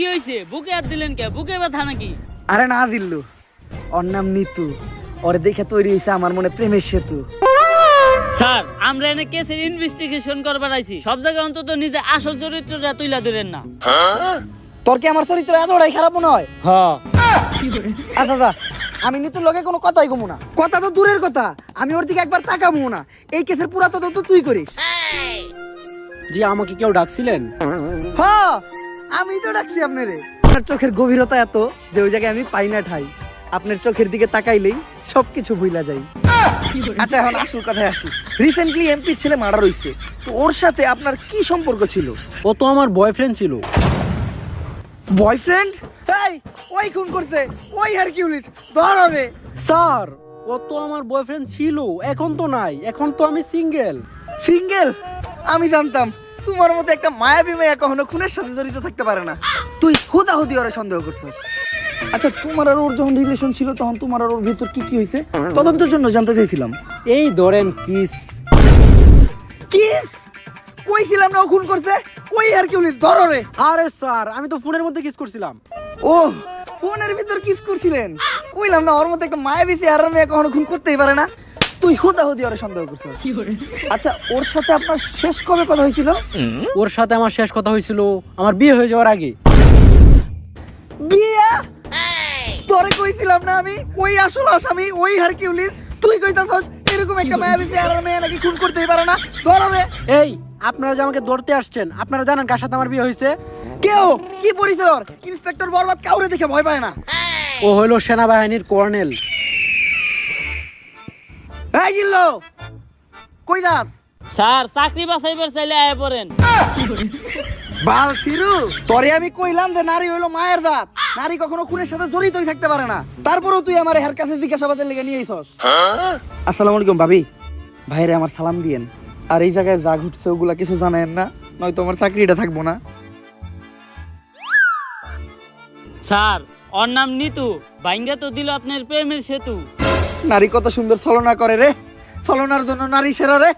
কি হয়েছে? বুকে হাত দিলেন কে? বুকে ব্যথা নাকি? আরে না দিল্লু, ওর নাম নিতু। ওর দেখে তৈরি হয়েছে আমার মনে প্রেমের সেতু। স্যার, আমরা এনে কেসের ইনভেস্টিগেশন করবার আইছি। সব জায়গায় অন্তত নিজে আসল চরিত্রটা তুইলা ধরেন না। তোর কি আমার চরিত্র এতটাই খারাপ মনে হয়? হ্যাঁ। আচ্ছা দা, আমি নিতুর লগে কোনো কথাই কমু না। কথা তো দূরের কথা, আমি ওর দিকে একবার তাকাবো না। এই কেসের পুরা তদন্ত তুই করিস। জি, আমাকে কেউ ডাকছিলেন? হ্যাঁ, আমি তো ডাকছি আপনারে। আপনার চোখের গভীরতা এত যে ওই জায়গায় আমি পাই না ঠাই। আপনার চোখের দিকে তাকাইলেই সবকিছু ভুইলা যাই। আচ্ছা, এখন আসল কথায় আসি। রিসেন্টলি এমপি ছেলে মার্ডার হইছে, তো ওর সাথে আপনার কি সম্পর্ক ছিল? ও তো আমার বয়ফ্রেন্ড ছিল। বয়ফ্রেন্ড? এই, ওই খুন করতে, ওই হারকিউলিস ধর হবে। স্যার, ও তো আমার বয়ফ্রেন্ড ছিল, এখন তো নাই, এখন তো আমি সিঙ্গেল। সিঙ্গেল? আমি জানতাম তোমার মতো একটা মায়াবী মেয়ে কখনো খুনের সাথে জড়িত থাকতে পারে না। তুই হুদাহুদি ওরে সন্দেহ করছিস। আচ্ছা, তোমার আর ওর যখন রিলেশন ছিল তখন তোমার আর ওর ভিতর কি কি হয়েছে তদন্তের জন্য জানতে চাইছিলাম। এই ধরেন কিস। কিস? কইছিলাম না ও খুন করছে, ওই হারকিউলিস ধর রে। আরে স্যার, আমি তো ফোনের মধ্যে কিস করছিলাম। ও, ফোনের ভিতর কিস করছিলেন? কইলাম না ওর মতো একটা মায়াবী চেহারার মেয়ে কখনো খুন করতেই পারে না। তুই হুদাহুদি ওরে সন্দেহ করছিস। আচ্ছা, ওর সাথে আপনার শেষ কবে কথা হয়েছিল? ওর সাথে আমার শেষ কথা হয়েছিল আমার বিয়ে হয়ে যাওয়ার আগে। বিয়া? তোরে কইছিলাম না আমি ওই আসল আসামি ওই হারকিউলিস? তুই কইতাছস এরকম একটা মায়াবী চেহারার মেয়ে নাকি খুন করতেই পারে না? ধর রে। এই, আপনারা যে আমাকে ধরতে আসছেন, আপনারা জানেন কার সাথে আমার বিয়ে হয়েছে? কেউ কি পরিচয় ওর? ইন্সপেক্টর বরবাদ কাউরে দেখে ভয় পায় না। ও হইল সেনাবাহিনীর কর্নেল। এই জিল্লো, কই যাস? স্যার, চাকরি বাছাইবার চাইলে আয় পড়েন। বাল ফিরু, তোরে আমি কইলাম যে নারী হইলো মায়ের দাঁত। নারী কখনো খুনের সাথে জড়িতই থাকতে পারে না। তারপরেও তুই আমার হের কাছে জিজ্ঞাসাবাদের লেগে নিয়ে আইছস। আসসালামু আলাইকুম ভাবি। ভাইরে আমার সালাম দিয়েন। আর এই জায়গায় যা ঘুরছে ওগুলা কিছু জানেন না, নয়তো আমার চাকরিটা থাকবো না। স্যার, ওর নাম নিতু। বাইঙ্গা তো দিল আপনার প্রেমের সেতু। নারী কত সুন্দর ছলনা করে রে, ছলনার জন্য নারী সেরা রে।